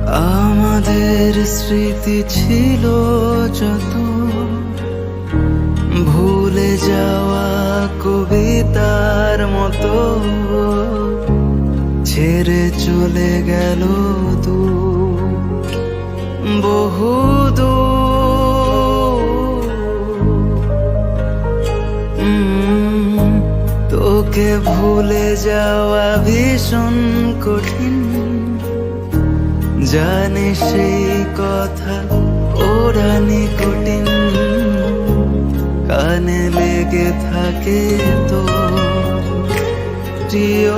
আমাদের স্মৃতি ছিল যত ভুলে যাওয়া কবিতার মতো, ছেড়ে চলে গেল বহু তোকে ভুলে যাওয়া ভীষণ কঠিন, জানি সেই কথা ওরা নিকটিন, কানে লেগে থাকে তো প্রিয়